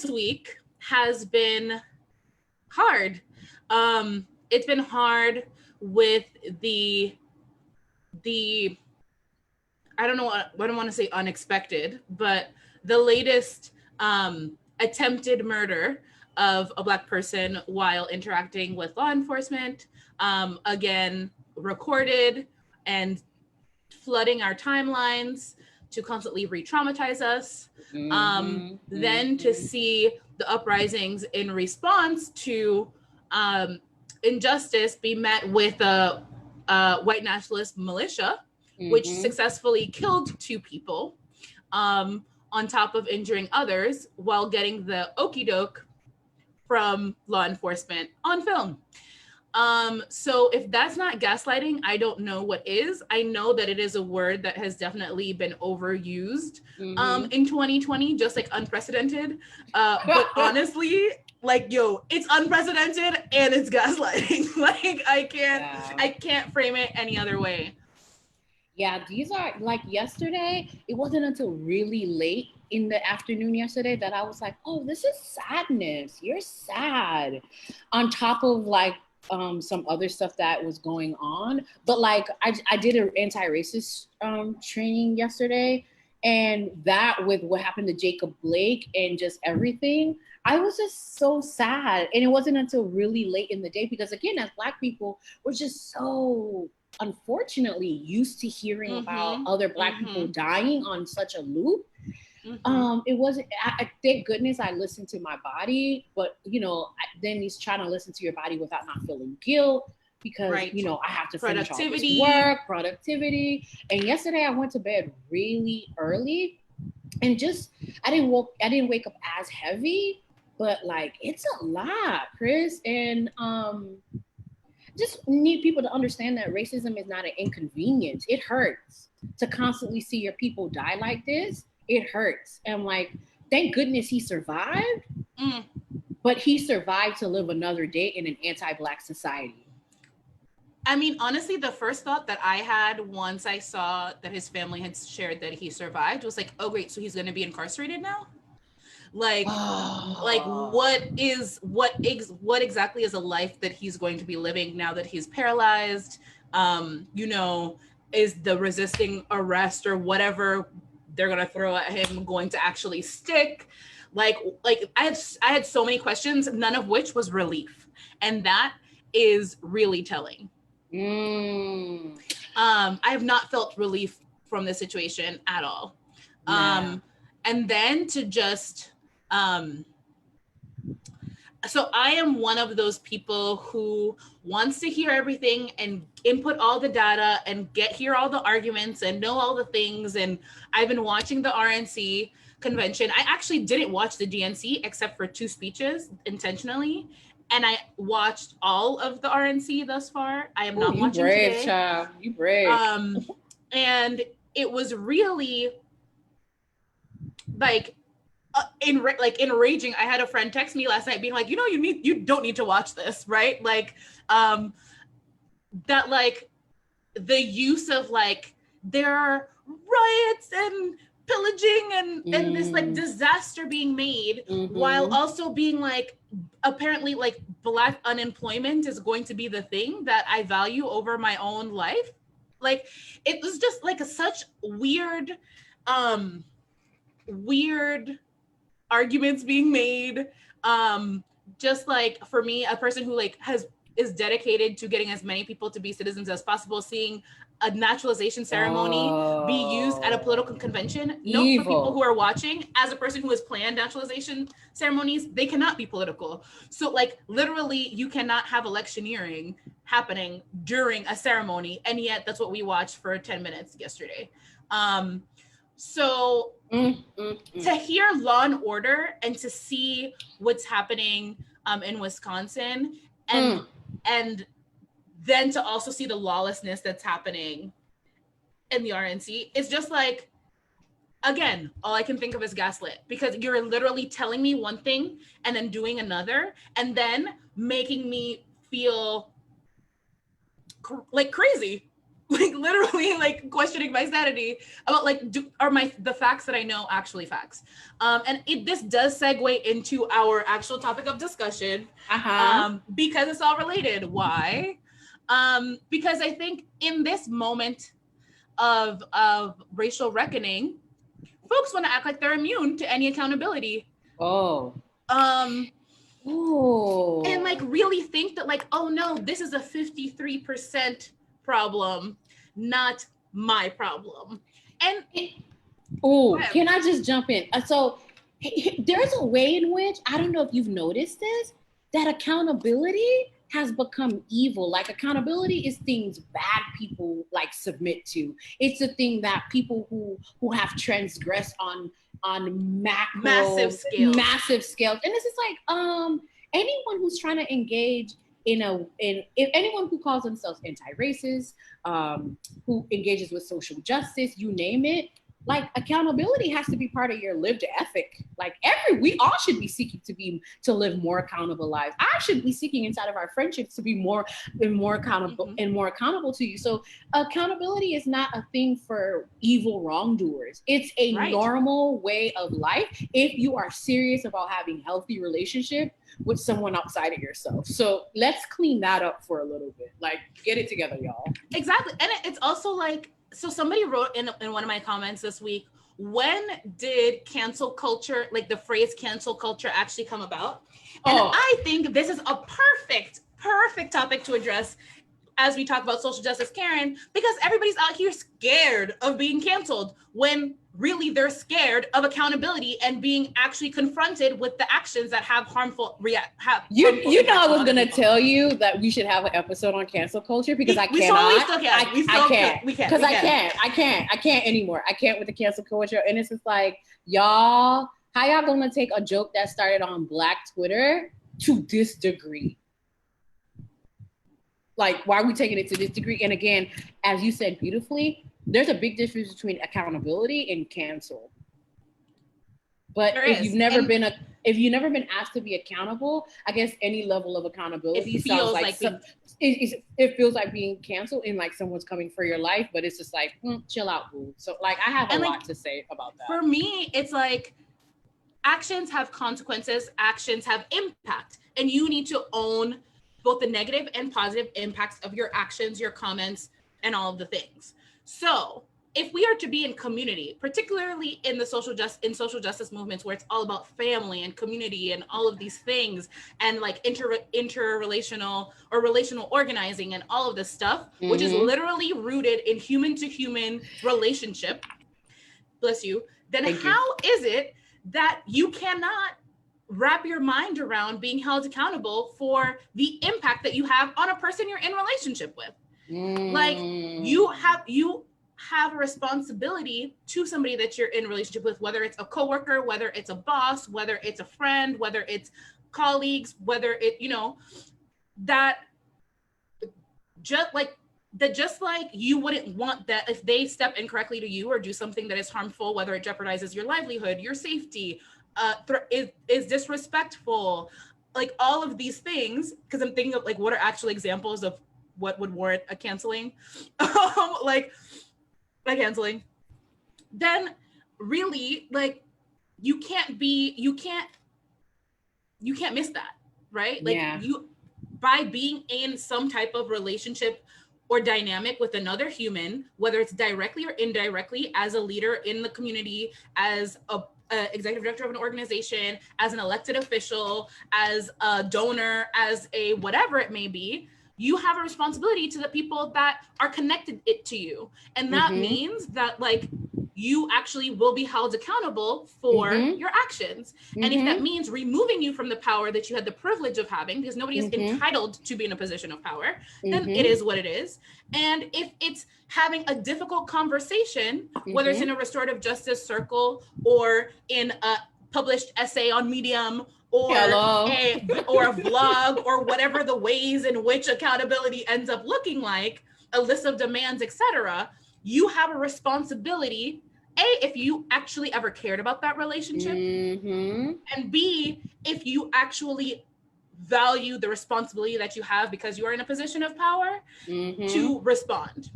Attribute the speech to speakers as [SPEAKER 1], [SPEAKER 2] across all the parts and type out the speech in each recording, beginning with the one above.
[SPEAKER 1] week has been hard. It's been hard with the I don't know what I don't want to say unexpected, but the latest attempted murder of a Black person while interacting with law enforcement, again recorded and flooding our timelines to constantly re-traumatize us. Then to see the uprisings in response to injustice be met with a white nationalist militia, which successfully killed 2 people, on top of injuring others while getting the okey doke from law enforcement on film. So if that's not gaslighting, I don't know what is. I know that it is a word that has definitely been overused in 2020, just like unprecedented. But honestly, like, yo, it's unprecedented and it's gaslighting. Like, I can't frame it any other way.
[SPEAKER 2] Yeah, these are like yesterday. It wasn't until really late in the afternoon yesterday that I was like, oh, this is sadness. You're sad. On top of like some other stuff that was going on. But like I did an anti-racist training yesterday, and that with what happened to Jacob Blake and just everything, I was just so sad. And it wasn't until really late in the day because again, as Black people, we're just so unfortunately used to hearing about other Black people dying on such a loop. It wasn't. Thank goodness I listened to my body, but then he's trying to listen to your body without not feeling guilt because I have to finish all this work, productivity. And yesterday I went to bed really early, and just I didn't wake up as heavy, but like it's a lot, Chris, and just need people to understand that racism is not an inconvenience. It hurts to constantly see your people die like this. It hurts. And like, thank goodness he survived, but he survived to live another day in an anti-Black society.
[SPEAKER 1] I mean, honestly, the first thought that I had once I saw that his family had shared that he survived was like, oh, great, so he's going to be incarcerated now? Like what exactly is a life that he's going to be living now that he's paralyzed? Is the resisting arrest or whatever they're gonna throw at him going to actually stick? Like I had so many questions, none of which was relief, and that is really telling. I have not felt relief from this situation at all. And then to just so I am one of those people who wants to hear everything and input all the data and hear all the arguments and know all the things. And I've been watching the RNC convention. I actually didn't watch the DNC except for 2 speeches intentionally. And I watched all of the RNC thus far. I am not watching
[SPEAKER 2] brave,
[SPEAKER 1] today.
[SPEAKER 2] Child. You brave.
[SPEAKER 1] And it was really like enraging. I had a friend text me last night being like, you don't need to watch this, right? Like that, like the use of like there are riots and pillaging and this like disaster being made while also being like apparently like Black unemployment is going to be the thing that I value over my own life. Like it was just like such weird arguments being made. Just like for me, a person who like is dedicated to getting as many people to be citizens as possible, seeing a naturalization ceremony be used at a political convention. Note for people who are watching, as a person who has planned naturalization ceremonies, they cannot be political. So like literally you cannot have electioneering happening during a ceremony, and yet that's what we watched for 10 minutes yesterday. So to hear Law and Order and to see what's happening in Wisconsin and then to also see the lawlessness that's happening in the RNC, it's just like, again, all I can think of is gaslit, because you're literally telling me one thing and then doing another and then making me feel like crazy. like literally like questioning my sanity about like are the facts that I know actually facts. And this does segue into our actual topic of discussion, because it's all related. Why? Because I think in this moment of racial reckoning, folks want to act like they're immune to any accountability. And like really think that like, oh no, this is a 53% problem, not my problem. And
[SPEAKER 2] can I just jump in? So there's a way in which, I don't know if you've noticed this, that accountability has become evil. Like accountability is things bad people like submit to. It's a thing that people who have transgressed on massive scales. And this is like anyone who's trying to engage if anyone who calls themselves anti-racist, who engages with social justice, you name it, like accountability has to be part of your lived ethic. Like we all should be seeking to live more accountable lives. I should be seeking inside of our friendships to be more accountable and more accountable to you. So accountability is not a thing for evil wrongdoers. It's a normal way of life if you are serious about having healthy relationship with someone outside of yourself. So let's clean that up for a little bit. Like, get it together, y'all.
[SPEAKER 1] Exactly. And it's also like, so somebody wrote in one of my comments this week, when did cancel culture, like the phrase cancel culture, actually come about? And I think this is a perfect topic to address as we talk about social justice, Karen, because everybody's out here scared of being canceled when really they're scared of accountability and being actually confronted with the actions that have harmful
[SPEAKER 2] you know, I was going to tell you that we should have an episode on cancel culture because I cannot. I can't anymore. I can't with the cancel culture. And it's just like, y'all, how y'all going to take a joke that started on Black Twitter to this degree? Like, why are we taking it to this degree? And again, as you said beautifully, there's a big difference between accountability and cancel. But if you've never been asked to be accountable, I guess any level of accountability sounds like it feels like being canceled and like someone's coming for your life, but it's just like, chill out, boo. So like, I have a lot to say about that.
[SPEAKER 1] For me, it's like actions have consequences, actions have impact, and you need to own both the negative and positive impacts of your actions, your comments, and all of the things. So if we are to be in community, particularly in the social justice movements where it's all about family and community and all of these things and like interrelational or relational organizing and all of this stuff, which is literally rooted in human to human relationship, bless you, then how is it that you cannot wrap your mind around being held accountable for the impact that you have on a person you're in relationship with? Like you have a responsibility to somebody that you're in a relationship with, whether it's a coworker, whether it's a boss, whether it's a friend, whether it's colleagues, whether it, you know, that just like you wouldn't want that if they step incorrectly to you or do something that is harmful, whether it jeopardizes your livelihood, your safety, is disrespectful, like all of these things, because I'm thinking of like what are actual examples of what would warrant a canceling, like a canceling, then really like you can't miss that, right? Like you, by being in some type of relationship or dynamic with another human, whether it's directly or indirectly, as a leader in the community, as a executive director of an organization, as an elected official, as a donor, as a whatever it may be, you have a responsibility to the people that are connected to you. And that means that like you actually will be held accountable for your actions. And if that means removing you from the power that you had the privilege of having, because nobody is entitled to be in a position of power, then it is what it is. And if it's having a difficult conversation, whether it's in a restorative justice circle or in a published essay on Medium or a vlog or whatever the ways in which accountability ends up looking like, a list of demands, etc., you have a responsibility, A, if you actually ever cared about that relationship, and B, if you actually value the responsibility that you have because you are in a position of power to respond.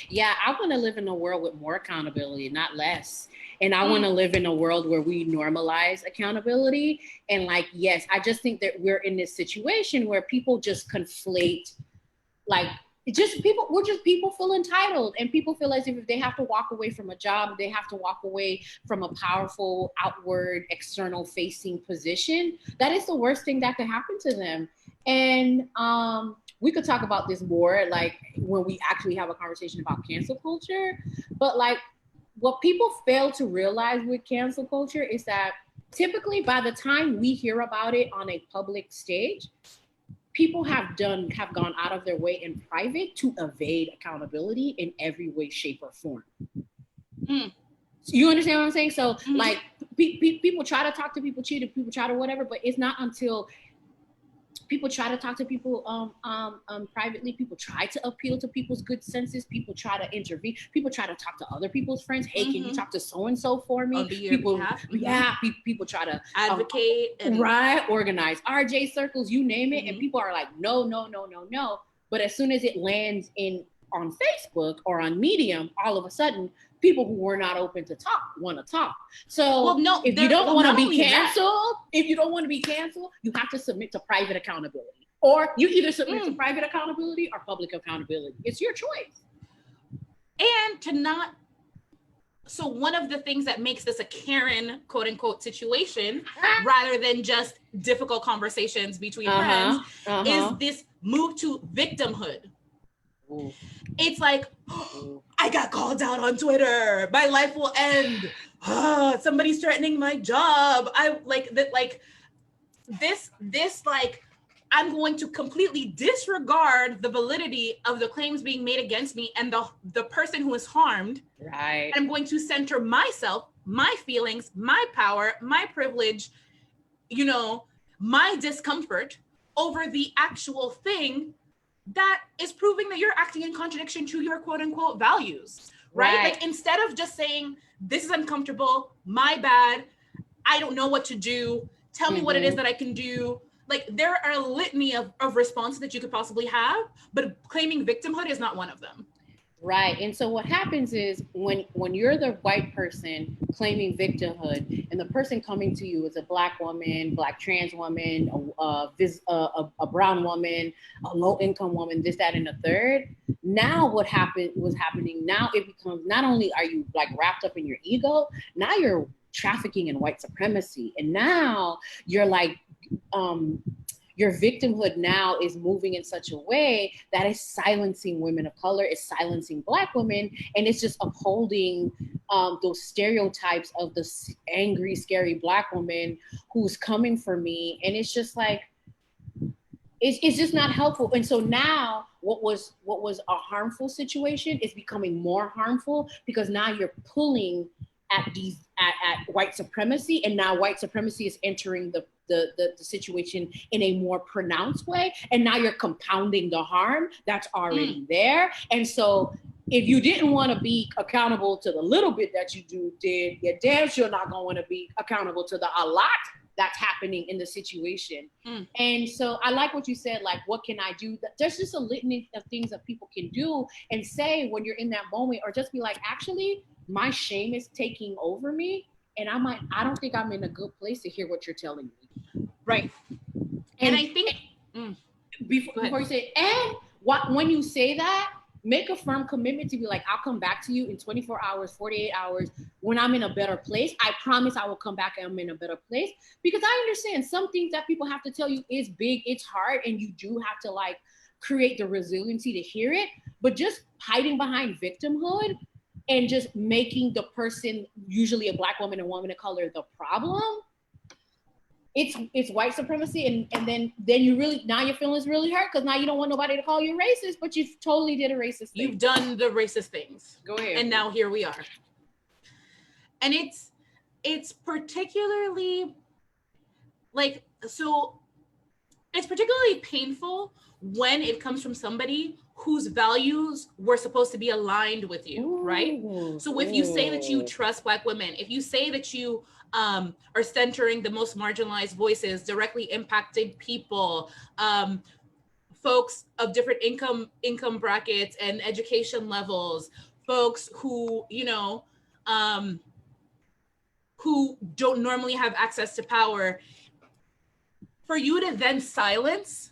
[SPEAKER 2] Yeah, I want to live in a world with more accountability, not less. And I want to live in a world where we normalize accountability. And like, yes, I just think that we're in this situation where people just conflate, like, we're just people feel entitled, and people feel as if they have to walk away from a job, they have to walk away from a powerful outward external facing position. That is the worst thing that could happen to them. And we could talk about this more like when we actually have a conversation about cancel culture. But like, what people fail to realize with cancel culture is that typically by the time we hear about it on a public stage, people have gone out of their way in private to evade accountability in every way, shape, or form. You understand what I'm saying? So like people try to talk to people, cheat, people try to whatever, but it's not until people try to talk to people privately. People try to appeal to people's good senses. People try to intervene. People try to talk to other people's friends. Hey, can you talk to so and so for me? People, people try to
[SPEAKER 1] advocate
[SPEAKER 2] and organize RJ circles, you name it, and people are like, no, no, no, no, no. But as soon as it lands on Facebook or on Medium, all of a sudden, people who were not open to talk want to talk. So if you don't want to be canceled, you have to submit to private accountability. Or you either submit to private accountability or public accountability. It's your choice.
[SPEAKER 1] And to not, so one of the things that makes this a Karen, quote unquote, situation, rather than just difficult conversations between friends, is this move to victimhood. It's like, I got called out on Twitter. My life will end. Somebody's threatening my job. I like that. Like this. Like, I'm going to completely disregard the validity of the claims being made against me and the person who is harmed.
[SPEAKER 2] Right.
[SPEAKER 1] And I'm going to center myself, my feelings, my power, my privilege, my discomfort over the actual thing that is proving that you're acting in contradiction to your quote unquote values, right? Like, instead of just saying, this is uncomfortable, my bad, I don't know what to do, tell me what it is that I can do. Like, there are a litany of responses that you could possibly have, but claiming victimhood is not one of them.
[SPEAKER 2] Right. And so what happens is when you're the white person claiming victimhood and the person coming to you is a Black woman, Black trans woman, a brown woman, a low income woman, this, that, and the third. Now was happening. Now it becomes, not only are you like wrapped up in your ego, now you're trafficking in white supremacy. And now you're like, your victimhood now is moving in such a way that is silencing women of color, is silencing Black women, and it's just upholding those stereotypes of the angry, scary Black woman who's coming for me. And it's just like, it's just not helpful. And so now what was a harmful situation is becoming more harmful, because now you're pulling at white supremacy, and now white supremacy is entering the situation in a more pronounced way, and now you're compounding the harm that's already there. And so if you didn't want to be accountable to the little bit that you did, you're damn sure not going to want to be accountable to the a lot that's happening in the situation. And so I like what you said, like, what can I do? There's just a litany of things that people can do and say when you're in that moment, or just be like, actually, my shame is taking over me, and I don't think I'm in a good place to hear what you're telling me.
[SPEAKER 1] Right. And I think
[SPEAKER 2] before you say, and when you say that, make a firm commitment to be like, I'll come back to you in 24 hours, 48 hours, when I'm in a better place. I promise I will come back and I'm in a better place. Because I understand some things that people have to tell you is big, it's hard, and you do have to like create the resiliency to hear it. But just hiding behind victimhood and just making the person, usually a Black woman and woman of color, the problem, it's white supremacy. And then you really, now your feelings really hurt, because now you don't want nobody to call you racist, but you totally did a racist thing.
[SPEAKER 1] You've done the racist things.
[SPEAKER 2] Go ahead.
[SPEAKER 1] And now here we are. And it's particularly like, so it's particularly painful when it comes from somebody whose values were supposed to be aligned with you, right? So if you say that you trust Black women, if you say that you are centering the most marginalized voices, directly impacted people, folks of different income brackets and education levels, folks who, who don't normally have access to power, for you to then silence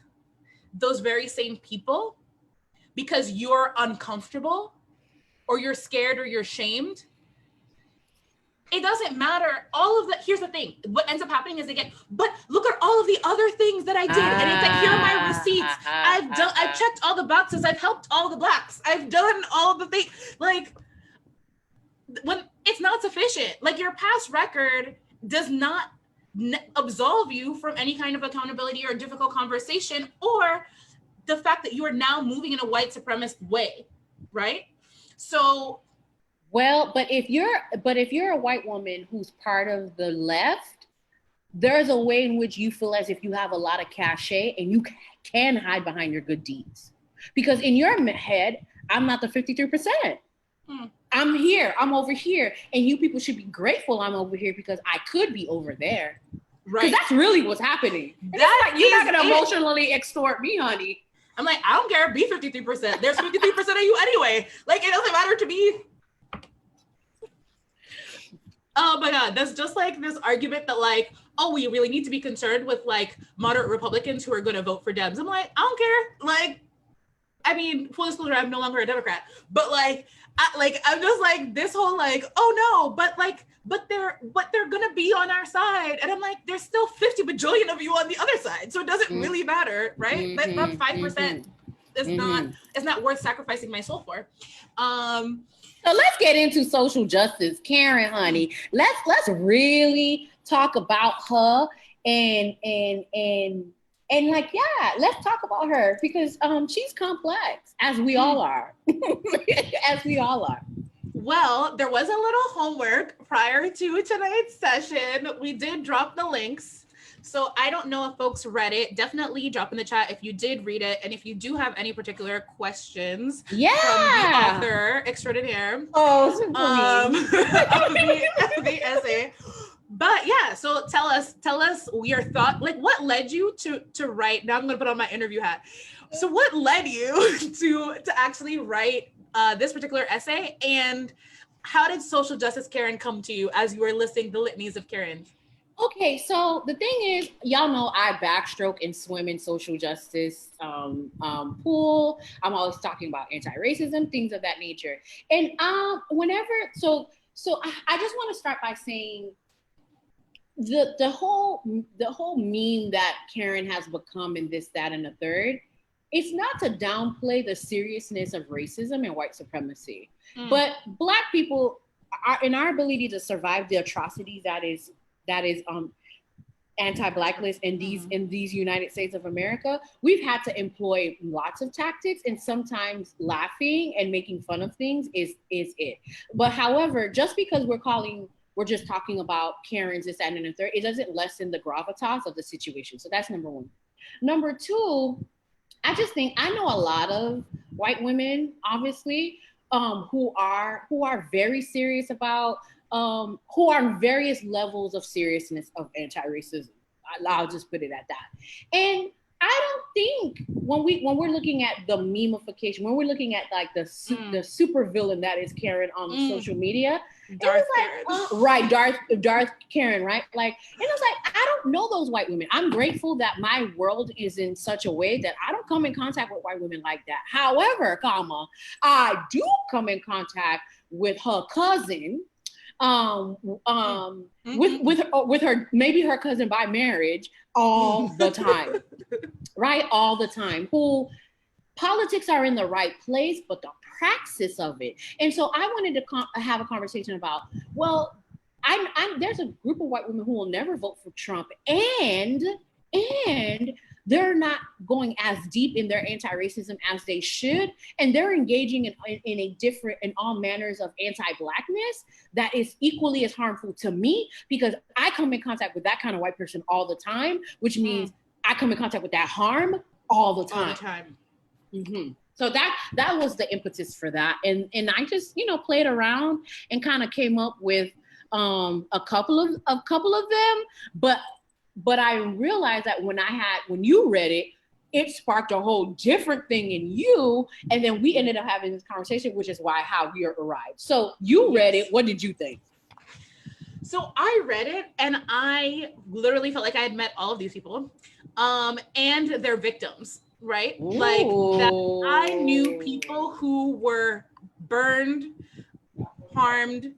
[SPEAKER 1] those very same people because you're uncomfortable or you're scared or you're shamed. It doesn't matter. All of that. Here's the thing. What ends up happening is they get, but look at all of the other things that I did. And it's like, here are my receipts. I've checked all the boxes. I've helped all the Blacks. I've done all the things. Like, when it's not sufficient, like your past record does not absolve you from any kind of accountability or difficult conversation, or the fact that you are now moving in a white supremacist way, right? So,
[SPEAKER 2] well, but if you're a white woman who's part of the left, there's a way in which you feel as if you have a lot of cachet and you can hide behind your good deeds. Because in your head, I'm not the 53%. I'm here, I'm over here. And you people should be grateful I'm over here because I could be over there. Right. Because that's really what's happening. Like, you're not going to emotionally extort me, honey.
[SPEAKER 1] I'm like, I don't care, be 53%. There's 53% of you anyway. Like, it doesn't matter to me. Oh my God, that's just like this argument that like, oh, we really need to be concerned with like moderate Republicans who are going to vote for Dems. I'm like, I don't care. Like, I mean, full disclosure, I'm no longer a Democrat, but like, I'm just like this whole like, oh no, but they're gonna be on our side, and I'm like, there's still 50 bajillion of you on the other side, so it doesn't really matter, right? That's not 5%. It's not worth sacrificing my soul for.
[SPEAKER 2] So let's get into social justice, Karen, honey. Let's really talk about her and like, yeah, let's talk about her because she's complex, as we all are. As we all are.
[SPEAKER 1] Well, there was a little homework prior to tonight's session. We did drop the links. So I don't know if folks read it. Definitely drop in the chat if you did read it. And if you do have any particular questions from the author extraordinaire of the essay. But yeah, so tell us your thought. Like, what led you to write? Now I'm going to put on my interview hat. So what led you to actually write this particular essay, and how did social justice Karen come to you as you were listing the litanies of Karen?
[SPEAKER 2] Okay, so the thing is, y'all know I backstroke and swim in social justice pool. I'm always talking about anti-racism, things of that nature. And so I just want to start by saying the whole meme that Karen has become in this, that, and the third, it's not to downplay the seriousness of racism and white supremacy, but Black people are in our ability to survive the atrocities that is anti-Blackness in these United States of America. We've had to employ lots of tactics, and sometimes laughing and making fun of things is it. But however, just because we're just talking about Karen's, this, and the third, it doesn't lessen the gravitas of the situation. So that's number one. Number two, I just think I know a lot of white women, obviously, who are very serious about, who are in various levels of seriousness of anti-racism. I'll just put it at that. And I don't think when we're looking at the memification, when we're looking at like the super villain that is Karen on social media, Darth Karen, right? Like, and it's like, I don't know those white women. I'm grateful that my world is in such a way that I don't come in contact with white women like that. However, I do come in contact with her cousin, with her, maybe her cousin by marriage, all the time, right? All the time. Who politics are in the right place, but the praxis of it. And so I wanted to have a conversation about, well, there's a group of white women who will never vote for Trump, and they're not going as deep in their anti-racism as they should, and they're engaging in all manners of anti-Blackness that is equally as harmful to me, because I come in contact with that kind of white person all the time, which means I come in contact with that harm all the time. All the time. Mm-hmm. So that was the impetus for that, and I just played around and kind of came up with a couple of them, but I realized that when you read it, it sparked a whole different thing in you. And then we ended up having this conversation, which is how we arrived. So you read it. What did you think?
[SPEAKER 1] So I read it and I literally felt like I had met all of these people and their victims, right?
[SPEAKER 2] Ooh.
[SPEAKER 1] Like that I knew people who were burned, harmed,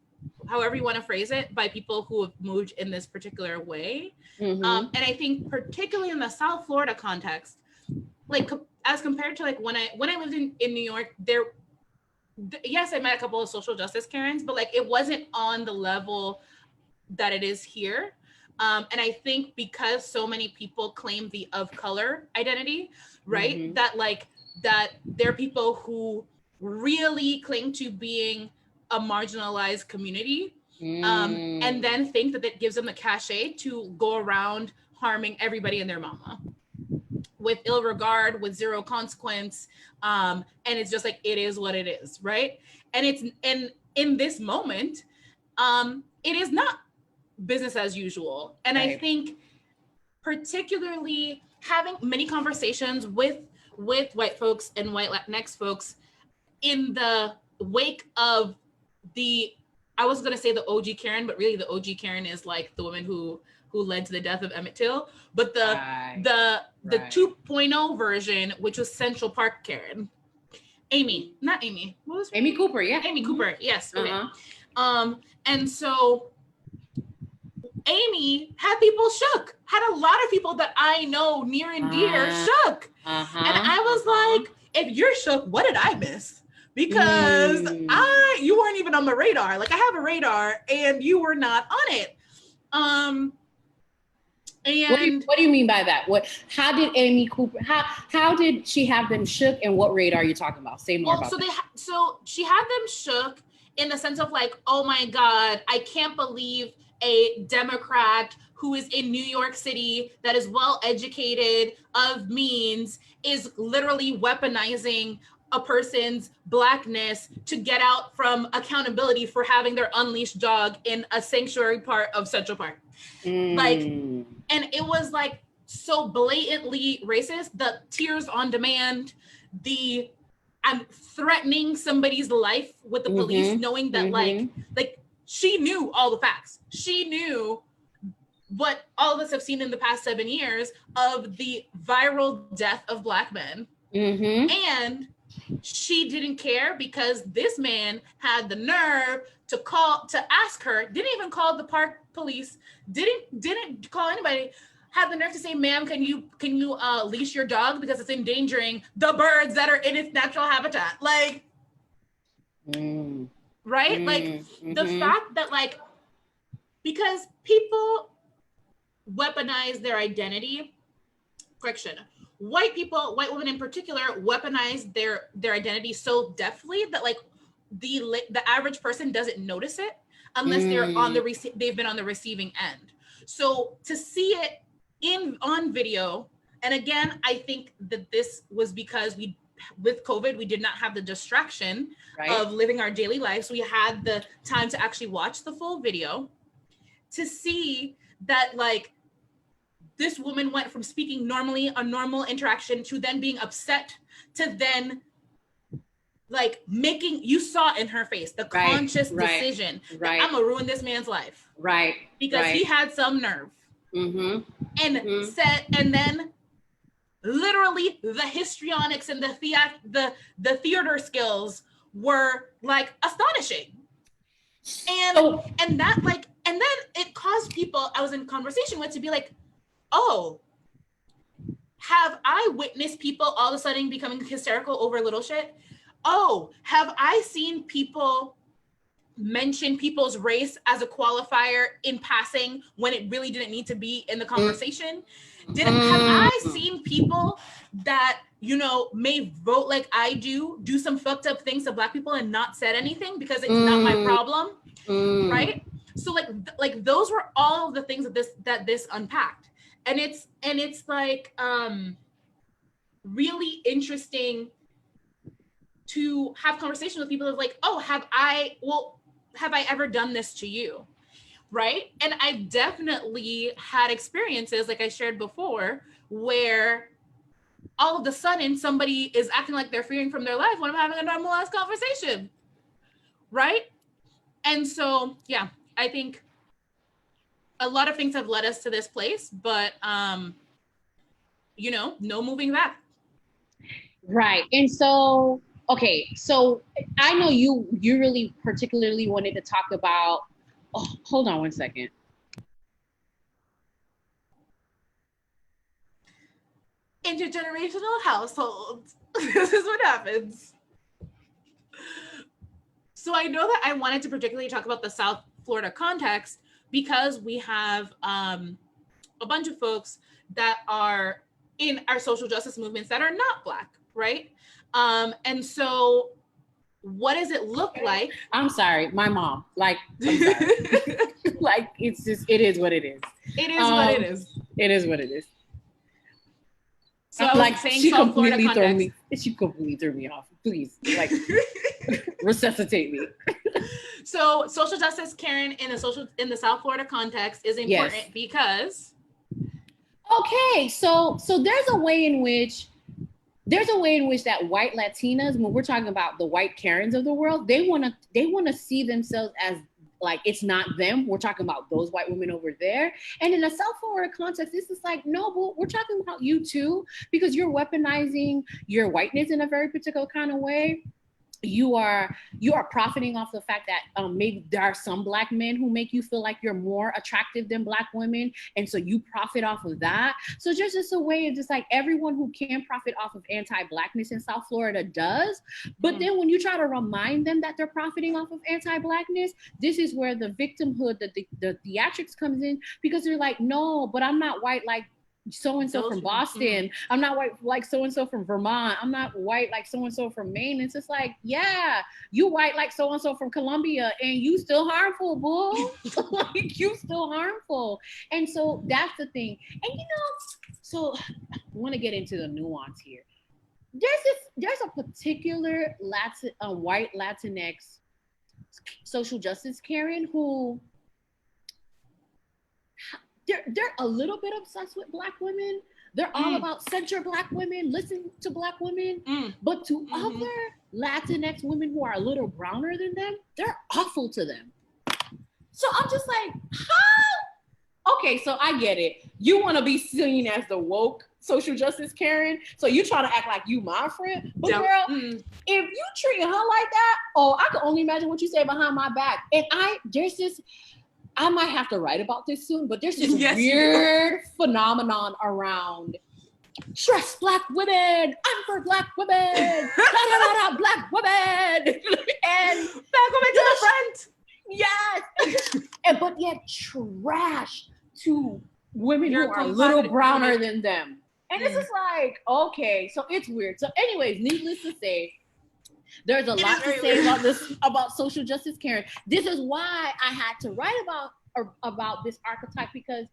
[SPEAKER 1] however you want to phrase it, by people who have moved in this particular way.
[SPEAKER 2] Mm-hmm.
[SPEAKER 1] And I think particularly in the South Florida context, like as compared to like when I lived in New York, yes, I met a couple of social justice Karens, but like it wasn't on the level that it is here. And I think because so many people claim the of color identity, right?
[SPEAKER 2] Mm-hmm.
[SPEAKER 1] That there are people who really cling to being a marginalized community, and then think that it gives them the cachet to go around harming everybody and their mama with ill regard, with zero consequence. And it's just like, it is what it is, right? And it's in this moment, it is not business as usual. And right. I think particularly having many conversations with white folks and white Latinx folks in the wake of I was going to say the OG Karen, but really the OG Karen is like the woman who led to the death of Emmett Till, but the 2.0 version, which was Central Park Karen. Not Amy. What was her
[SPEAKER 2] Amy
[SPEAKER 1] name?
[SPEAKER 2] Cooper, yeah.
[SPEAKER 1] Amy Cooper, yes. Okay. Uh-huh. And so Amy had people shook, had a lot of people that I know near and dear shook. And I was like, if you're shook, what did I miss? Because you weren't even on my radar. Like I have a radar and you were not on it. And
[SPEAKER 2] what do you mean by that? How did Amy Cooper, how did she have them shook, and what radar are you talking about? Say more about that.
[SPEAKER 1] So she had them shook in the sense of like, oh my God, I can't believe a Democrat who is in New York City that is well educated, of means, is literally weaponizing a person's Blackness to get out from accountability for having their unleashed dog in a sanctuary part of Central Park. Like, and it was like so blatantly racist, the tears on demand, I'm threatening somebody's life with the police, knowing that like she knew all the facts. She knew what all of us have seen in the past 7 years of the viral death of Black men. And she didn't care because this man had the nerve to ask her, didn't even call the park police, didn't call anybody, had the nerve to say, ma'am, can you leash your dog because it's endangering the birds that are in its natural habitat? Like, right? Like the fact that like, because people weaponize their identity, white people, white women in particular, weaponize their identity so deftly that like the average person doesn't notice it unless they're they've been on the receiving end. So to see it on video, and again, I think that this was because with COVID, we did not have the distraction of living our daily lives. We had the time to actually watch the full video to see that like this woman went from speaking normally, a normal interaction, to then being upset, to then like you saw in her face the conscious decision that I'm gonna ruin this man's life. Because he had some nerve. And said, and then literally the histrionics and the theater skills were like astonishing. And that like, and then it caused people I was in conversation with to be like, oh, have I witnessed people all of a sudden becoming hysterical over little shit? Oh, have I seen people mention people's race as a qualifier in passing when it really didn't need to be in the conversation? Have I seen people that, you know, may vote like I do some fucked up things to Black people and not said anything because it's not my problem, right? So like those were all of the things that this unpacked. And it's like really interesting to have conversations with people of like, oh, have I ever done this to you? Right? And I've definitely had experiences, like I shared before, where all of a sudden somebody is acting like they're fearing from their life when I'm having a normal ass conversation, right? And so, yeah, I think a lot of things have led us to this place, but no moving back.
[SPEAKER 2] Right. And so, okay, so I know you really particularly wanted to talk about, oh, hold on one second.
[SPEAKER 1] Intergenerational households. This is what happens. So I know that I wanted to particularly talk about the South Florida context because we have a bunch of folks that are in our social justice movements that are not Black, right? And so what does it look like?
[SPEAKER 2] I'm sorry, my mom. Like, I'm sorry. Like, it's just, it is what it is.
[SPEAKER 1] It is what it is.
[SPEAKER 2] It is what it is.
[SPEAKER 1] So I was saying South Florida context.
[SPEAKER 2] She completely threw me off. Please, like, resuscitate me.
[SPEAKER 1] So social justice, Karen, in the South Florida context is important because.
[SPEAKER 2] Okay, so there's a way in which that white Latinas, when we're talking about the white Karens of the world, they wanna see themselves as like it's not them. We're talking about those white women over there. And in a South Florida context, this is like, no, but we're talking about you too, because you're weaponizing your whiteness in a very particular kind of way. You are profiting off the fact that maybe there are some Black men who make you feel like you're more attractive than Black women, and so you profit off of that. So just a way of just like everyone who can profit off of anti-Blackness in South Florida does. But then when you try to remind them that they're profiting off of anti-Blackness, this is where the victimhood, the theatrics comes in, because they're like, no, but I'm not white like so-and-so from Boston. I'm not white like so-and-so from Vermont. I'm not white like so-and-so from Maine. It's just like, yeah, you white like so-and-so from Colombia, and you still harmful, boo. Like, you still harmful. And so that's the thing. And so I want to get into the nuance here. There's a particular white Latinx social justice Karen who they're a little bit obsessed with Black women. They're all about center Black women, listen to Black women. But to other Latinx women who are a little browner than them, they're awful to them. So I'm just like, how? Okay, so I get it. You want to be seen as the woke social justice Karen, so you trying to act like you my friend. But girl, if you treating her like that, I can only imagine what you say behind my back. And I might have to write about this soon, but there's this weird phenomenon around trust Black women. I'm for Black women. Black women. And
[SPEAKER 1] Black women to the front.
[SPEAKER 2] Yes. But yet trash to women who are a little browner than them. And it's just like, okay, so it's weird. So anyways, needless to say, there's a lot to say about social justice Karen. This is why I had to write about this archetype, because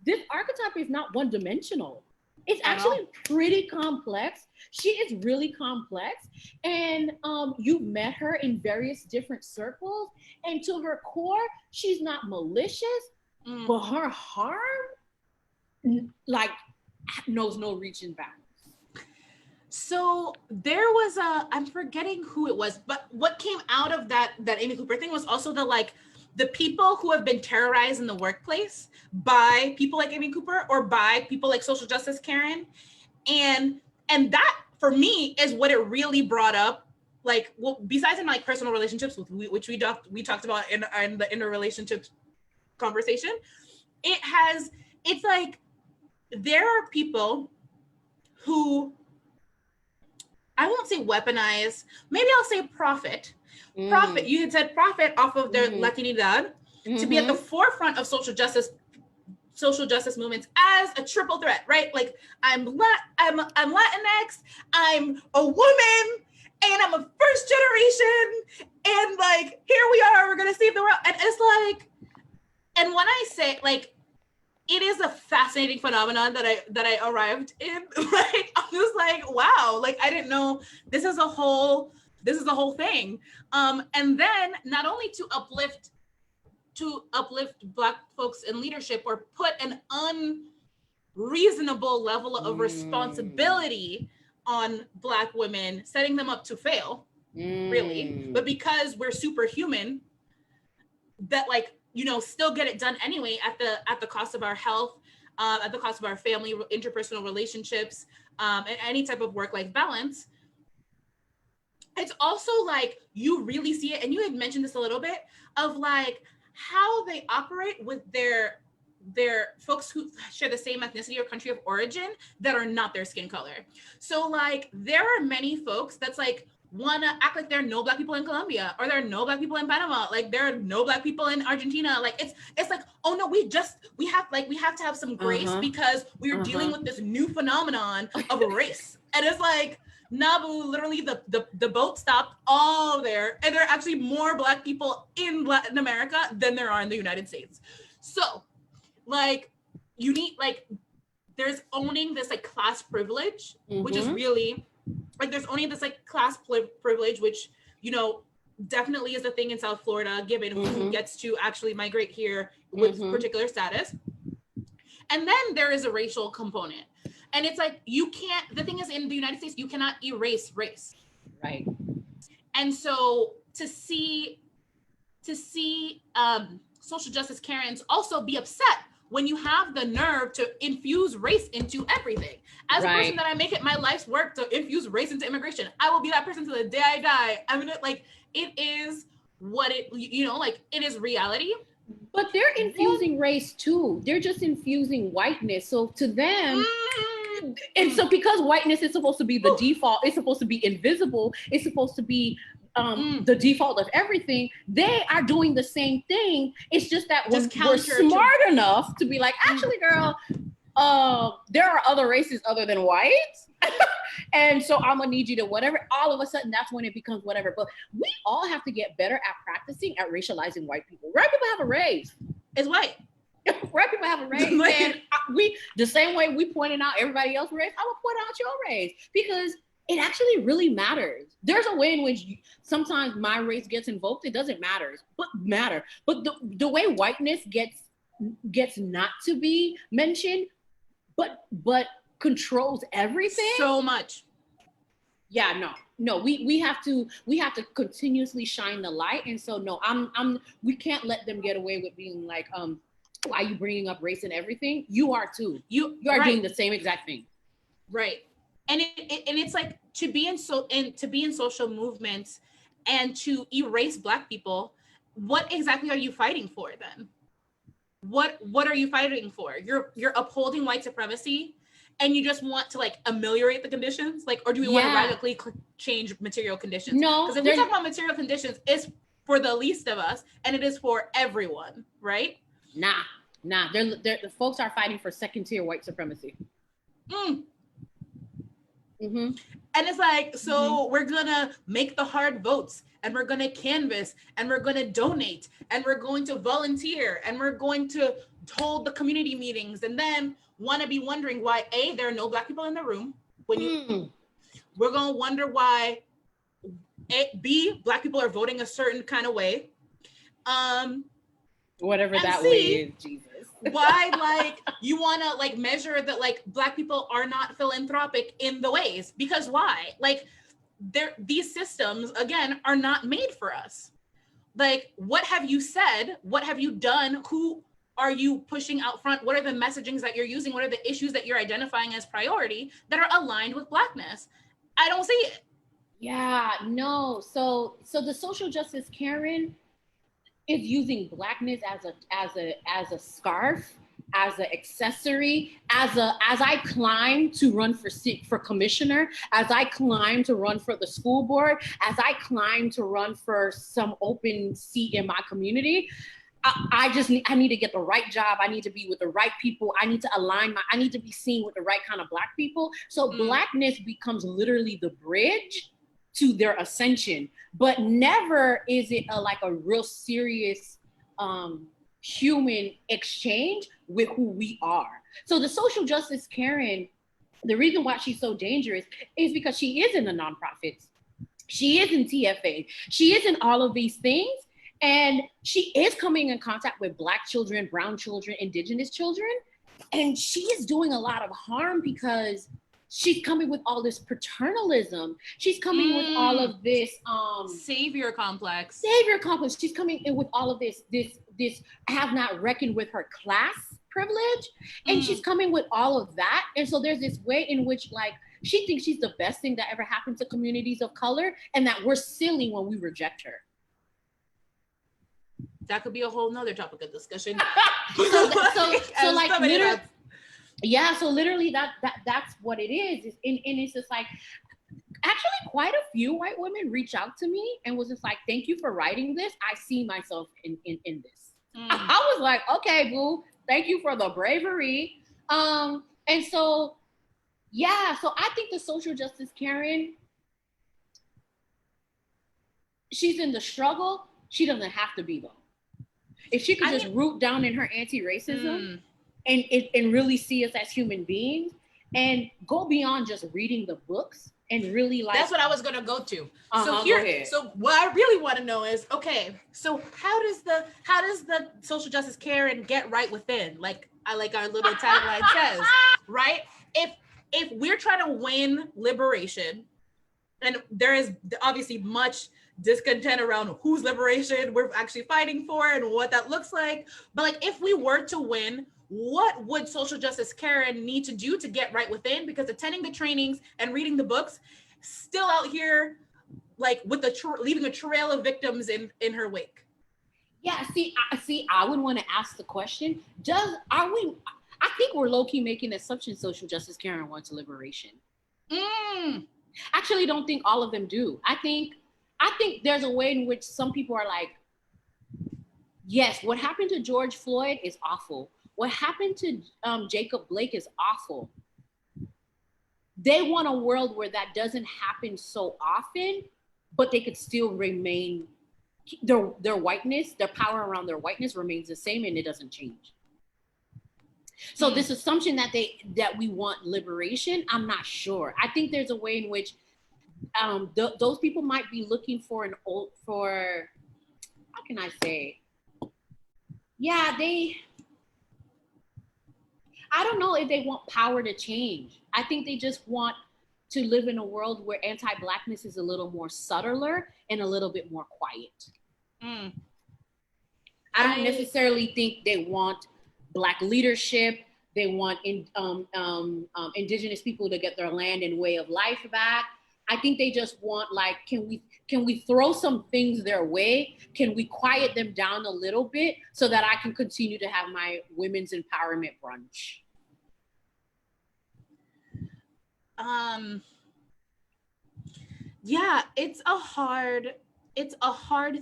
[SPEAKER 2] this archetype is not one-dimensional. It's actually pretty complex. She is really complex. And you've met her in various different circles. And to her core, she's not malicious, but her harm, like, knows no reaching bounds.
[SPEAKER 1] So there was I'm forgetting who it was, but what came out of that Amy Cooper thing was also the people who have been terrorized in the workplace by people like Amy Cooper or by people like social justice Karen. And that for me is what it really brought up. Like, well, besides in like personal relationships, which we talked about in the interrelationships conversation, it's like there are people who, I won't say weaponize, maybe I'll say profit. Profit, you had said profit off of their Latinidad to be at the forefront of social justice movements as a triple threat, right? Like, I'm Latinx, I'm a woman, and I'm a first generation, and like, here we are, we're gonna save the world. And it's like, and when I say, like, it is a fascinating phenomenon that I arrived in. Like, I'm just like, wow, like, I didn't know this is a whole thing. And then not only to uplift Black folks in leadership or put an reasonable level of responsibility on Black women, setting them up to fail, really. But because we're superhuman, that like, you know, still get it done anyway at the cost of our health, at the cost of our family, interpersonal relationships, and any type of work-life balance. It's also like, you really see it, and you had mentioned this a little bit, of like how they operate with their folks who share the same ethnicity or country of origin that are not their skin color. So like, there are many folks that's like, wanna act like there are no Black people in Colombia, or there are no Black people in Panama, like there are no Black people in Argentina. Like it's like, oh no, we have to have some grace because we're dealing with this new phenomenon of race. And it's like, Nabu, literally the boat stopped all there, and there are actually more Black people in Latin America than there are in the United States. So like, you need, like, there's owning this like class privilege, which is really like, there's only this like class privilege, which, you know, definitely is a thing in South Florida, given who gets to actually migrate here with particular status. And then there is a racial component. And it's like, you can't, the thing is, in the United States, you cannot erase race.
[SPEAKER 2] Right.
[SPEAKER 1] And so to see social justice Karens also be upset when you have the nerve to infuse race into everything. As a person that I make it my life's work to infuse race into immigration, I will be that person to the day I die. I mean, like, it is what it, you know, like, it is reality.
[SPEAKER 2] But they're infusing race too. They're just infusing whiteness. So to them, and so because whiteness is supposed to be the default, it's supposed to be invisible, it's supposed to be the default of everything, they are doing the same thing. It's just that we're smart enough to be like, actually, girl, there are other races other than whites. And so I'm gonna need you to whatever. All of a sudden, that's when it becomes whatever. But we all have to get better at practicing at racializing white people. White people have a race.
[SPEAKER 1] It's white.
[SPEAKER 2] White people have a race. And we, the same way we pointed out everybody else's race, I will point out your race, because it actually really matters. There's a way in which sometimes my race gets invoked. It doesn't matter. But the way whiteness gets not to be mentioned, but controls everything
[SPEAKER 1] so much.
[SPEAKER 2] Yeah, no. We have to continuously shine the light. And so no, we can't let them get away with being like, why are you bringing up race and everything? You are too. You are doing the same exact thing.
[SPEAKER 1] Right. And it's like, to be in social movements and to erase Black people, what exactly are you fighting for then? What are you fighting for? You're upholding white supremacy, and you just want to like ameliorate the conditions? Like, or do we want to radically change material conditions?
[SPEAKER 2] No,
[SPEAKER 1] because if we talk about material conditions, it's for the least of us, and it is for everyone, right?
[SPEAKER 2] Nah. The folks are fighting for second-tier white supremacy.
[SPEAKER 1] And it's like, so we're gonna make the hard votes, and we're gonna canvass, and we're gonna donate, and we're going to volunteer, and we're going to hold the community meetings, and then want to be wondering why A, there are no Black people in the room. We're gonna wonder why B, Black people are voting a certain kind of way.
[SPEAKER 2] Whatever that way is, Jesus.
[SPEAKER 1] Why, like, you want to like measure that like Black people are not philanthropic in the ways, because why? Like, these systems again are not made for us. Like, what have you said? What have you done? Who are you pushing out front? What are the messagings that you're using? What are the issues that you're identifying as priority that are aligned with Blackness? I don't see it.
[SPEAKER 2] Yeah, no. So the social justice Karen is using Blackness as a scarf, as an accessory, as I climb to run for commissioner, as I climb to run for the school board, as I climb to run for some open seat in my community. I need to get the right job. I need to be with the right people. I need to I need to be seen with the right kind of Black people. So Blackness becomes literally the bridge to their ascension, but never is it a real serious human exchange with who we are. So the social justice Karen, the reason why she's so dangerous is because she is in the nonprofits. She is in TFA. She is in all of these things. And she is coming in contact with Black children, brown children, Indigenous children. And she is doing a lot of harm because she's coming with all this paternalism. She's coming with all of this
[SPEAKER 1] savior complex.
[SPEAKER 2] She's coming in with all of this have not reckoned with her class privilege. And she's coming with all of that. And so there's this way in which like she thinks she's the best thing that ever happened to communities of color, and that we're silly when we reject her.
[SPEAKER 1] That could be a whole nother topic of discussion.
[SPEAKER 2] so like literally, yeah, so literally that's what it is. And it's just like, actually quite a few white women reach out to me and was just like, thank you for writing this. I see myself in this. I was like, okay, boo, thank you for the bravery. And so, yeah, so I think the social justice Karen, she's in the struggle. She doesn't have to be though. If she could just root down in her anti-racism and really see us as human beings and go beyond just reading the books and really like.
[SPEAKER 1] That's what I was gonna go to. So what I really want to know is, okay, so how does the social justice Karen get right within? Like our little tagline says, right? If we're trying to win liberation, and there is obviously much discontent around whose liberation we're actually fighting for and what that looks like. But like, if we were to win, what would social justice Karen need to do to get right within? Because attending the trainings and reading the books, still out here, like with leaving a trail of victims in her wake.
[SPEAKER 2] Yeah, I would want to ask the question, I think we're low-key making assumptions social justice Karen wants liberation. Actually, don't think all of them do. I think there's a way in which some people are like, yes, what happened to George Floyd is awful. What happened to Jacob Blake is awful. They want a world where that doesn't happen so often, but they could still remain, their whiteness, their power around their whiteness remains the same and it doesn't change. So this assumption that we want liberation, I'm not sure. I think there's a way in which those people might be looking for how can I say? Yeah, I don't know if they want power to change. I think they just want to live in a world where anti-Blackness is a little more subtler and a little bit more quiet. I don't necessarily think they want Black leadership. They want indigenous people to get their land and way of life back. I think they just want, like, can we throw some things their way? Can we quiet them down a little bit so that I can continue to have my women's empowerment brunch?
[SPEAKER 1] Yeah, it's a hard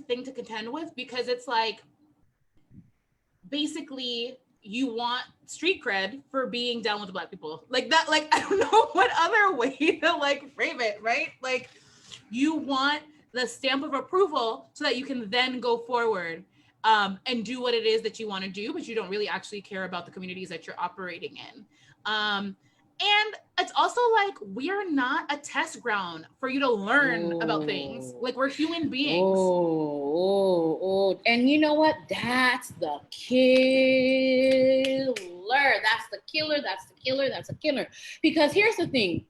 [SPEAKER 1] thing to contend with, because it's like, basically you want street cred for being down with the Black people. Like that, like, I don't know what other way to like frame it, right? Like, you want the stamp of approval so that you can then go forward and do what it is that you want to do, but you don't really actually care about the communities that you're operating in. And it's also like, we're not a test ground for you to learn about things. Like, we're human beings.
[SPEAKER 2] And you know what? That's the killer. That's the killer. Because here's the thing.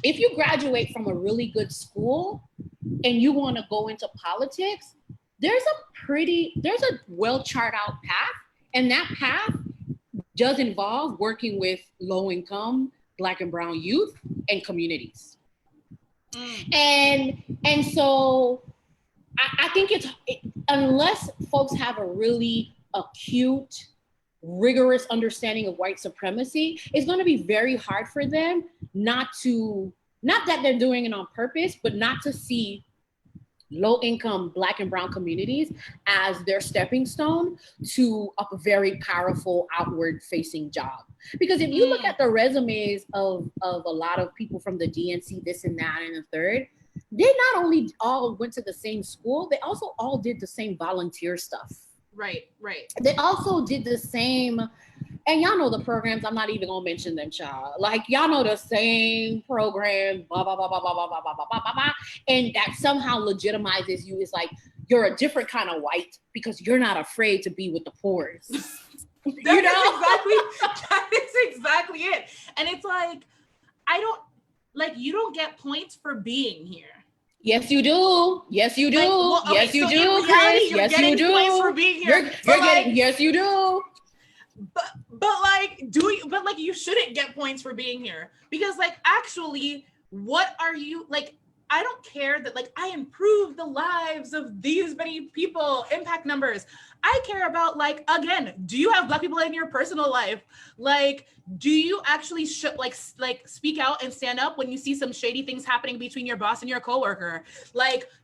[SPEAKER 2] If you graduate from a really good school and you want to go into politics, there's a well charted out path. And that path does involve working with low income Black and brown youth and communities. And so I think unless folks have a really acute, rigorous understanding of white supremacy, it's going to be very hard for them not that they're doing it on purpose, but not to see low-income Black and brown communities as their stepping stone to a very powerful outward-facing job. Because if you look at the resumes of a lot of people from the DNC, this and that and the third, they not only all went to the same school, they also all did the same volunteer stuff.
[SPEAKER 1] Right.
[SPEAKER 2] They also did the same, and y'all know the programs, I'm not even gonna mention them, child. Like, y'all know the same program, blah, blah, blah, blah, blah, blah, blah, blah, blah, blah, blah. And that somehow legitimizes you. It's like, you're a different kind of white because you're not afraid to be with the poorest.
[SPEAKER 1] That is exactly it. And it's like, you don't get points for being here.
[SPEAKER 2] Yes, you do. Yes, you do. Yes, you do, Chris. Yes, you do.
[SPEAKER 1] Points for being here.
[SPEAKER 2] You're getting. Yes, you do.
[SPEAKER 1] But you shouldn't get points for being here, because actually, what are you like? I don't care that I improve the lives of these many people, impact numbers. I care about again, do you have Black people in your personal life? Do you actually speak out and stand up when you see some shady things happening between your boss and your coworker?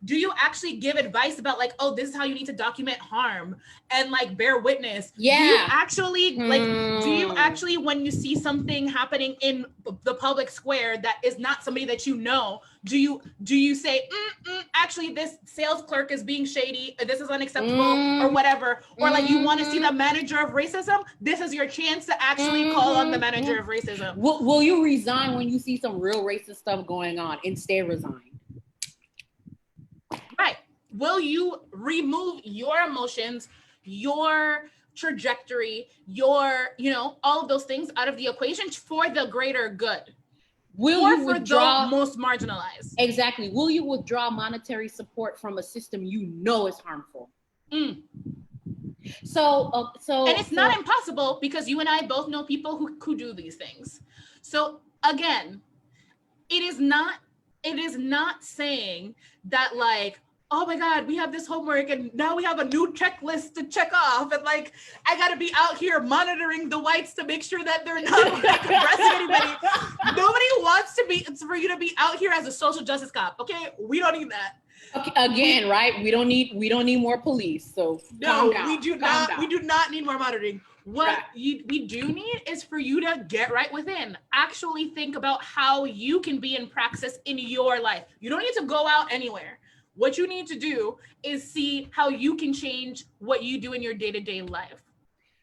[SPEAKER 1] Do you actually give advice about oh, this is how you need to document harm and bear witness?
[SPEAKER 2] Yeah.
[SPEAKER 1] Do you actually do you actually, when you see something happening in the public square that is not somebody that you know, do you say, actually this sales clerk is being shady, this is unacceptable, or whatever? Or you want to see the manager of racism? This is your chance to actually call on the manager of racism.
[SPEAKER 2] Will you resign when you see some real racist stuff going on and stay resigned?
[SPEAKER 1] Right. Will you remove your emotions, your trajectory, your, all of those things out of the equation for the greater good?
[SPEAKER 2] Will you withdraw
[SPEAKER 1] the most marginalized?
[SPEAKER 2] Exactly. Will you withdraw monetary support from a system you know is harmful? So
[SPEAKER 1] and it's not impossible, because you and I both know people who do these things. So again, it is not saying that oh my God, we have this homework and now we have a new checklist to check off, and I gotta be out here monitoring the whites to make sure that they're not oppressing anybody. Nobody wants for you to be out here as a social justice cop. Okay, we don't need that.
[SPEAKER 2] Okay, again, right? We don't need more police. So
[SPEAKER 1] no, we do not need more monitoring. What we do need is for you to get right within. Actually think about how you can be in praxis in your life. You don't need to go out anywhere. What you need to do is see how you can change what you do in your day-to-day life.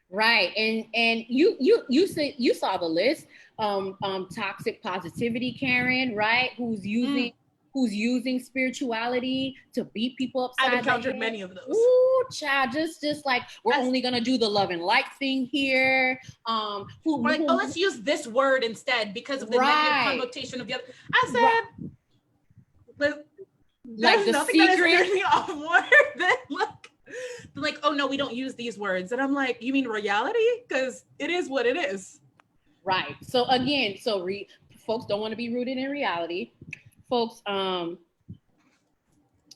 [SPEAKER 2] Right. And you said you saw the list. Toxic positivity Karen, right? Who's using spirituality to beat people upside the head.
[SPEAKER 1] I've encountered many of those.
[SPEAKER 2] Ooh, child, just we're only gonna do the love and light thing here.
[SPEAKER 1] Let's use this word instead because of the negative connotation of the other. I said, there's nothing that scares me off more than oh no, we don't use these words. And I'm like, you mean reality? Because it is what it is.
[SPEAKER 2] Right. So again, folks don't want to be rooted in reality. Folks don't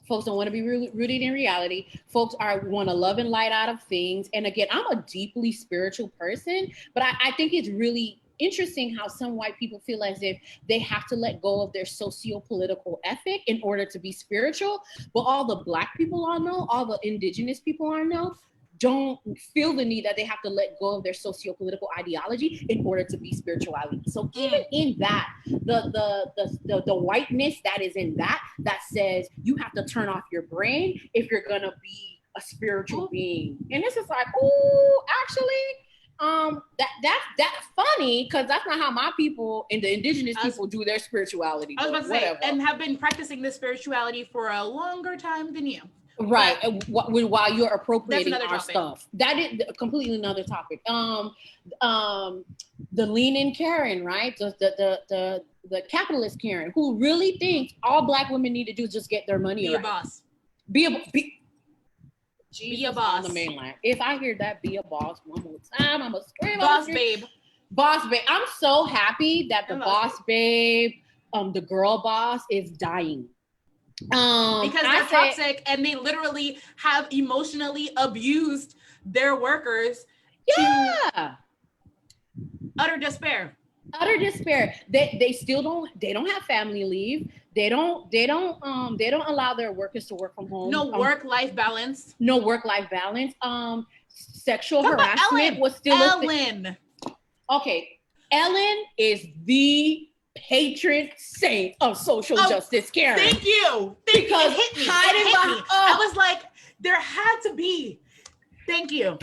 [SPEAKER 2] want to be rooted in reality. Folks want to love and light out of things. And again, I'm a deeply spiritual person, but I think it's really interesting how some white people feel as if they have to let go of their socio-political ethic in order to be spiritual. But all the Black people I know, all the indigenous people I know, don't feel the need that they have to let go of their socio-political ideology in order to be spirituality. So even in that, the whiteness that is in that says you have to turn off your brain if you're gonna be a spiritual being. And this is actually, that's funny, because that's not how my people and the indigenous people do their spirituality.
[SPEAKER 1] I was about to say, and have been practicing this spirituality for a longer time than you.
[SPEAKER 2] Right. While you're appropriating our stuff. That is completely another topic. The lean-in Karen, right? The capitalist Karen, who really thinks all Black women need to do is just get their money.
[SPEAKER 1] Be a boss.
[SPEAKER 2] Be a boss. On the mainland. If I hear that, be a boss one more time, I'm gonna scream.
[SPEAKER 1] Boss babe.
[SPEAKER 2] Boss babe. I'm so happy that the boss babe, the girl boss, is dying.
[SPEAKER 1] Because they're toxic and they literally have emotionally abused their workers to utter despair. They still don't have family leave. They don't allow their workers to work from home. No work-life balance.
[SPEAKER 2] Sexual harassment was still
[SPEAKER 1] Ellen.
[SPEAKER 2] Okay, Ellen is the patron saint of social justice, Karen.
[SPEAKER 1] Thank you.
[SPEAKER 2] Because
[SPEAKER 1] it hit me. I was like, there had to be. Thank you.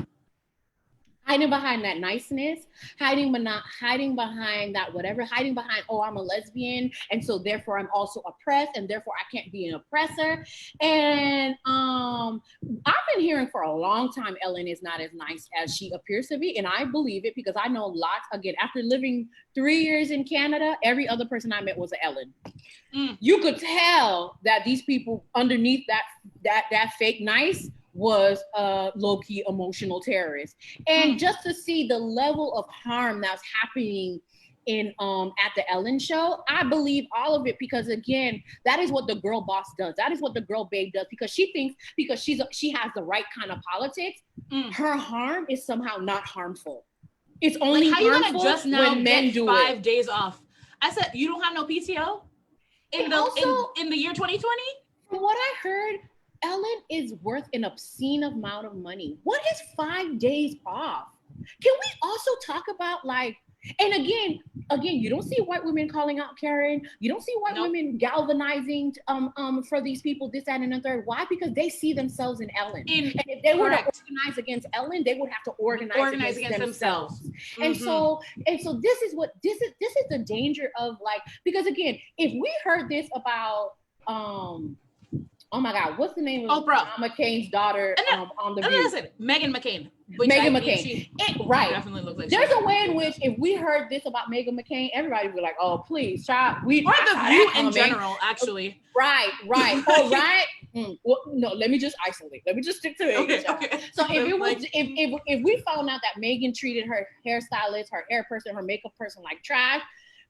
[SPEAKER 2] hiding behind that niceness, hiding behind that whatever, hiding behind, oh, I'm a lesbian, and so therefore I'm also oppressed, and therefore I can't be an oppressor. And I've been hearing for a long time Ellen is not as nice as she appears to be, and I believe it because I know lots. Again, after living 3 years in Canada, every other person I met was an Ellen. You could tell that these people underneath that fake nice was a low-key emotional terrorist. And just to see the level of harm that's happening in at the Ellen show, I believe all of it because again, that is what the girl boss does. That is what the girl babe does because she thinks because she has the right kind of politics, her harm is somehow not harmful. It's only
[SPEAKER 1] like, how
[SPEAKER 2] harmful
[SPEAKER 1] you gonna just now
[SPEAKER 2] when men do
[SPEAKER 1] 5
[SPEAKER 2] it.
[SPEAKER 1] days off. I said you don't have no PTO in the year 2020.
[SPEAKER 2] From what I heard, Ellen is worth an obscene amount of money. What is 5 days off? Can we also talk about like, and again, you don't see white women calling out Karen. You don't see white women galvanizing for these people, this, that, and the third. Why? Because they see themselves in Ellen. And if they were to organize against Ellen, they would have to organize against themselves. And so this is the danger of like, because again, if we heard this about oh my God, what's the name of
[SPEAKER 1] Oprah
[SPEAKER 2] McCain's daughter on The View?
[SPEAKER 1] Listen, Meghan McCain.
[SPEAKER 2] Meghan McCain. Right.
[SPEAKER 1] Definitely looks like
[SPEAKER 2] there's a way in which if we heard this about Meghan McCain, everybody would be like, oh, please, child.
[SPEAKER 1] Or The View in general, actually.
[SPEAKER 2] Right. Oh, right. Well, no, let me just isolate. Let me just stick to it.
[SPEAKER 1] Okay.
[SPEAKER 2] So if it was, if we found out that Meghan treated her hairstylist, her hair person, her makeup person like trash,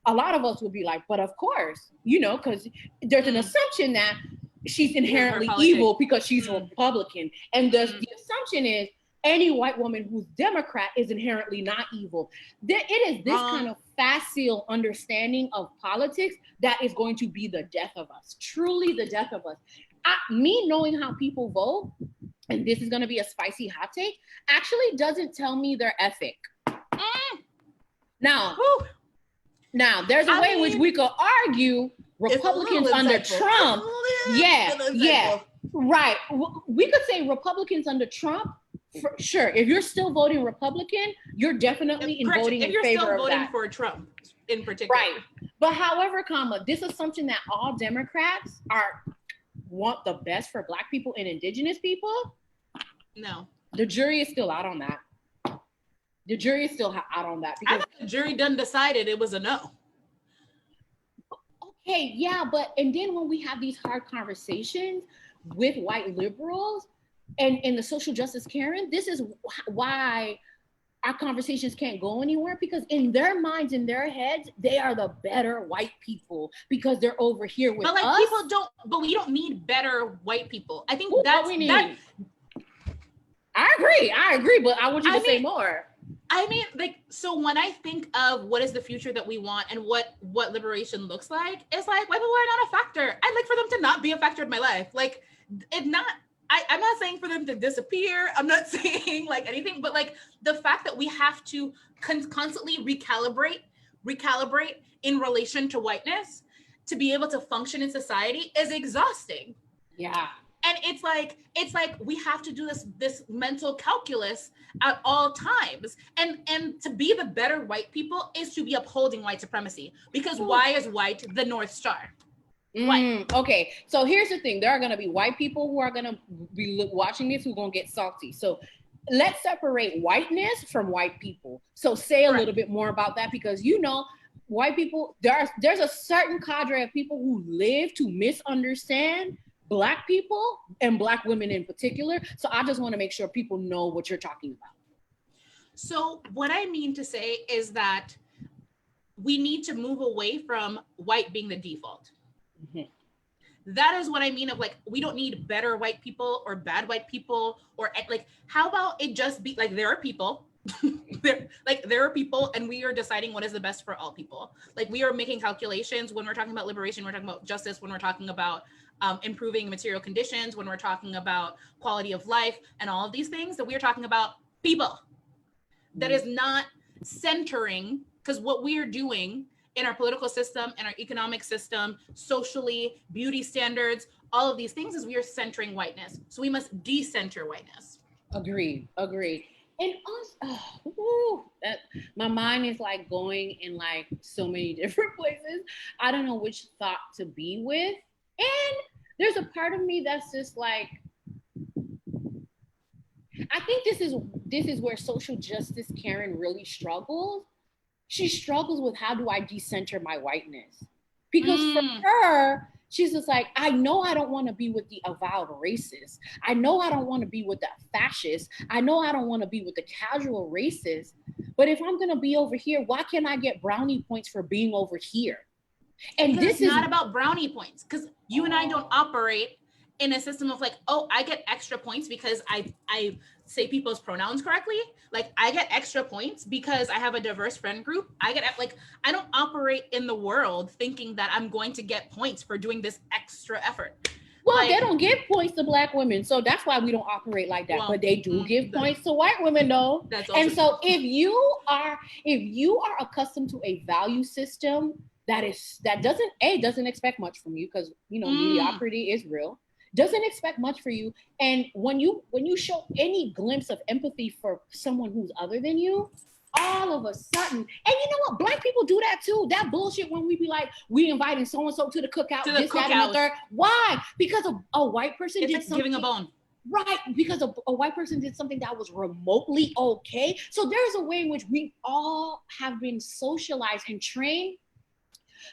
[SPEAKER 2] a lot of us would be like, but of course, because there's an assumption that she's inherently evil because she's a Republican. And the assumption is any white woman who's Democrat is inherently not evil. It is this kind of facile understanding of politics that is going to be the death of us, truly the death of us. Me knowing how people vote, and this is going to be a spicy hot take, actually doesn't tell me their ethic. Now, there's a way in which we could argue Republicans under Trump. Right. We could say Republicans under Trump. For sure. If you're still voting Republican, you're definitely voting in favor of that. If you're still voting
[SPEAKER 1] for Trump in particular.
[SPEAKER 2] Right. But however, this assumption that all Democrats want the best for Black people and Indigenous people.
[SPEAKER 1] No.
[SPEAKER 2] The jury is still out on that. The jury is still out on that.
[SPEAKER 1] Because the jury done decided it was a no.
[SPEAKER 2] Okay, yeah, and then when we have these hard conversations with white liberals and the social justice Karen, this is why our conversations can't go anywhere, because in their minds, in their heads, they are the better white people because they're over here with us.
[SPEAKER 1] But we don't need better white people. I think
[SPEAKER 2] that's what we need. I agree, but I want you to say more.
[SPEAKER 1] I mean, so when I think of what is the future that we want and what liberation looks like, it's like white people are not a factor. I'd like for them to not be a factor in my life. Like, I'm not saying for them to disappear. I'm not saying like anything, but like the fact that we have to constantly recalibrate in relation to whiteness to be able to function in society is exhausting.
[SPEAKER 2] Yeah.
[SPEAKER 1] And it's like we have to do this mental calculus at all times. And to be the better white people is to be upholding white supremacy, because why is white the North Star?
[SPEAKER 2] Okay, so here's the thing. There are going to be white people who are going to be watching this who are going to get salty. So let's separate whiteness from white people. So say a little bit more about that, because white people, there's a certain cadre of people who live to misunderstand Black people and Black women in particular. So I just want to make sure people know what you're talking about.
[SPEAKER 1] So what I mean to say is that we need to move away from white being the default. Mm-hmm. That is what I mean of like, we don't need better white people or bad white people, or like, how about it just be like, there are people, there are people, and we are deciding what is the best for all people. Like, we are making calculations when we're talking about liberation, we're talking about justice, when we're talking about improving material conditions, when we're talking about quality of life and all of these things, that we are talking about people. That is not centering, because what we are doing in our political system and our economic system, socially, beauty standards, all of these things is we are centering whiteness. So we must decenter whiteness.
[SPEAKER 2] Agreed. And us, that my mind is like going in like so many different places. I don't know which thought to be with. And there's a part of me that's just like, I think this is where social justice Karen really struggles. She struggles with, how do I decenter my whiteness? Because for her, she's just like, I know I don't want to be with the avowed racist. I know I don't want to be with the fascist. I know I don't want to be with the casual racist. But if I'm going to be over here, why can't I get brownie points for being over here?
[SPEAKER 1] And this is not about brownie points, because you and I don't operate in a system of like, oh, I get extra points because I say people's pronouns correctly. Like, I get extra points because I have a diverse friend group. I don't operate in the world thinking that I'm going to get points for doing this extra effort.
[SPEAKER 2] Well, like, they don't give points to Black women, so that's why we don't operate like that. Well, but they do give points to white women, though. And so if you are accustomed to a value system that doesn't expect much from you, because mediocrity is real, doesn't expect much for you, and when you show any glimpse of empathy for someone who's other than you, all of a sudden, and you know what, Black people do that too. That bullshit when we be like, we inviting so and so to the cookout, that, and the third. Why? Because a white person did something. Giving a bone. Right, because a white person did something that was remotely okay. So there's a way in which we all have been socialized and trained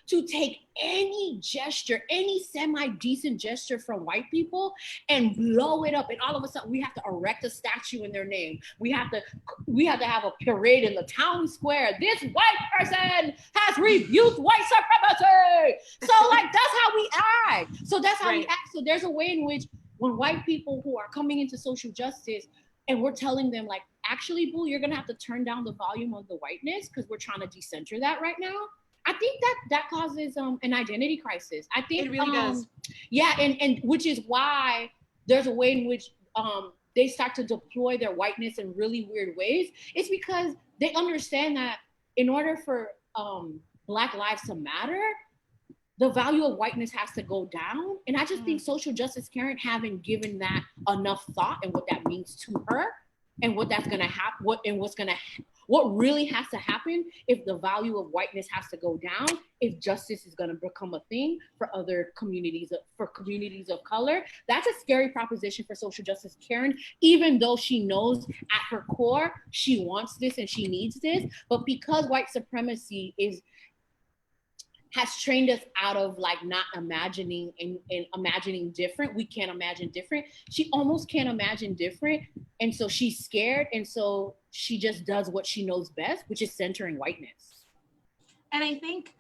[SPEAKER 2] to take any gesture, any semi-decent gesture from white people and blow it up. And all of a sudden we have to erect a statue in their name. We have to have a parade in the town square. This white person has rebuked white supremacy. So like, that's how we act. So that's how we act. So there's a way in which when white people who are coming into social justice, and we're telling them like, actually, boo, you're gonna have to turn down the volume of the whiteness because we're trying to decenter that right now. I think that causes an identity crisis. I think
[SPEAKER 1] it really does.
[SPEAKER 2] Yeah, and which is why there's a way in which they start to deploy their whiteness in really weird ways. It's because they understand that in order for Black lives to matter, the value of whiteness has to go down. And I just think social justice Karen haven't given that enough thought and what that means to her and what that's gonna happen, what really has to happen if the value of whiteness has to go down, if justice is going to become a thing for other communities, for communities of color. That's a scary proposition for social justice Karen, even though she knows at her core she wants this and she needs this. But because white supremacy has trained us out of like not imagining and imagining different. We can't imagine different. She almost can't imagine different. And so she's scared. And so she just does what she knows best, which is centering whiteness.
[SPEAKER 1] And I think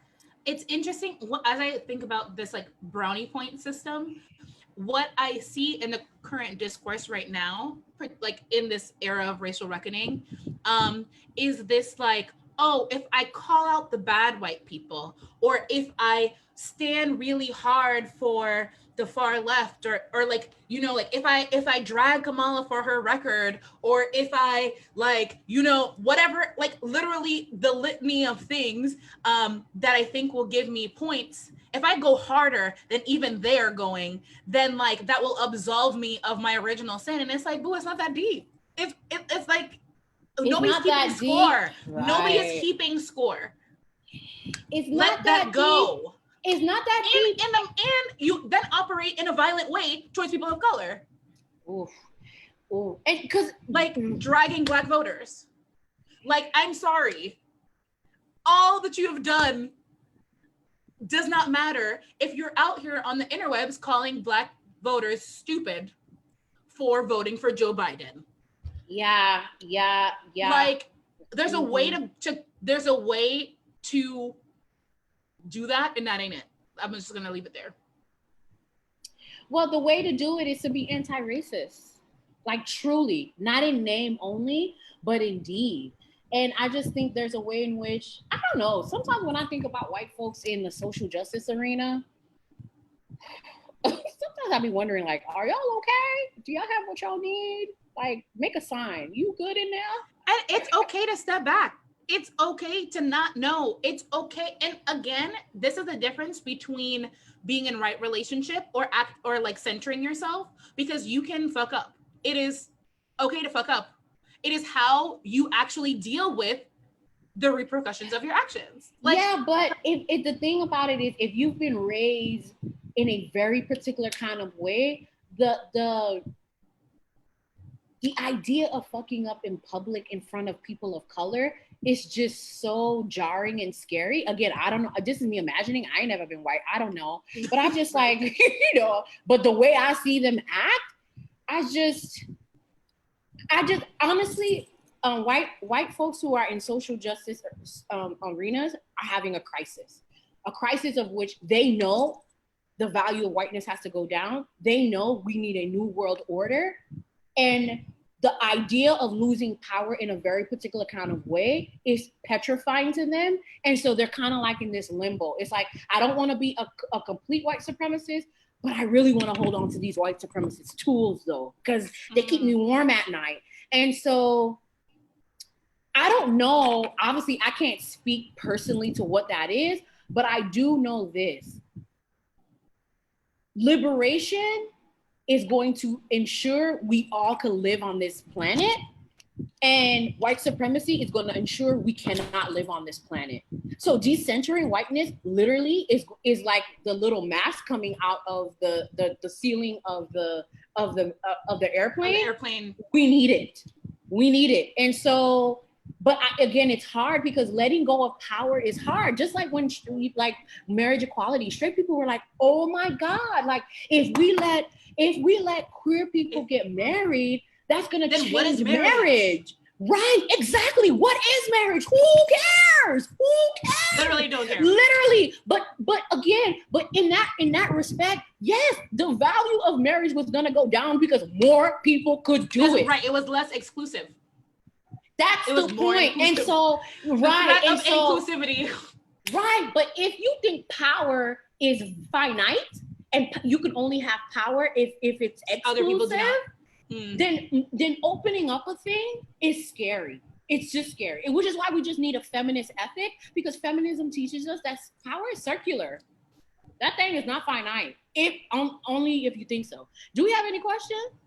[SPEAKER 1] it's interesting, as I think about this like brownie point system, what I see in the current discourse right now, like in this era of racial reckoning, is this like, oh, if I call out the bad white people, or if I stand really hard for the far left, or like, like if I drag Kamala for her record, or if I like, whatever, like literally the litany of things that I think will give me points. If I go harder than even they're going, then like that will absolve me of my original sin. And it's like, boo, it's not that deep. It's like, nobody's keeping score. Right. Nobody is keeping score.
[SPEAKER 2] It's not that go. It's not that deep.
[SPEAKER 1] And you then operate in a violent way towards people of color.
[SPEAKER 2] Oof. And because
[SPEAKER 1] like dragging Black voters. Like, I'm sorry. All that you have done does not matter if you're out here on the interwebs calling Black voters stupid for voting for Joe Biden.
[SPEAKER 2] Yeah.
[SPEAKER 1] Like, there's a way to do that, and that ain't it. I'm just gonna leave it there.
[SPEAKER 2] Well, the way to do it is to be anti-racist, like truly, not in name only, but in deed. And I just think there's a way in which, I don't know, sometimes when I think about white folks in the social justice arena, sometimes I be wondering, like, are y'all okay? Do y'all have what y'all need? Like, make a sign. You good in there?
[SPEAKER 1] And it's okay to step back. It's okay to not know. It's okay. And again, this is the difference between being in right relationship or like centering yourself, because you can fuck up. It is okay to fuck up. It is how you actually deal with the repercussions of your actions. Like,
[SPEAKER 2] yeah, but if the thing about it is, if you've been raised in a very particular kind of way, the idea of fucking up in public in front of people of color is just so jarring and scary. Again, I don't know. This is me imagining. I ain't never been white. I don't know. But I'm just like, you know, but the way I see them act, I just honestly, white folks who are in social justice arenas are having a crisis of which they know the value of whiteness has to go down. They know we need a new world order. And the idea of losing power in a very particular kind of way is petrifying to them. And so they're kind of like in this limbo. It's like, I don't want to be a complete white supremacist, but I really want to hold on to these white supremacist tools though, because they keep me warm at night. And so I don't know, obviously I can't speak personally to what that is, but I do know this. Liberation is going to ensure we all can live on this planet, and white supremacy is going to ensure we cannot live on this planet. So decentering whiteness literally is like the little mask coming out of the ceiling of the airplane. We need it. And so, but again, it's hard because letting go of power is hard. Just like when like marriage equality, straight people were like, oh my God, like if we let queer people get married, that's gonna change marriage. Right, exactly. What is marriage? Who cares?
[SPEAKER 1] Literally don't care.
[SPEAKER 2] Literally, but again, but in that respect, yes, the value of marriage was gonna go down because more people could do it.
[SPEAKER 1] Right, it was less exclusive.
[SPEAKER 2] That's the point. And so, right, and so
[SPEAKER 1] inclusivity.
[SPEAKER 2] Right, but if you think power is finite and you can only have power if it's exclusive, other people do not. Then opening up a thing is scary. It's just scary, which is why we just need a feminist ethic, because feminism teaches us that power is circular. That thing is not finite. Only if you think so. Do we have any questions?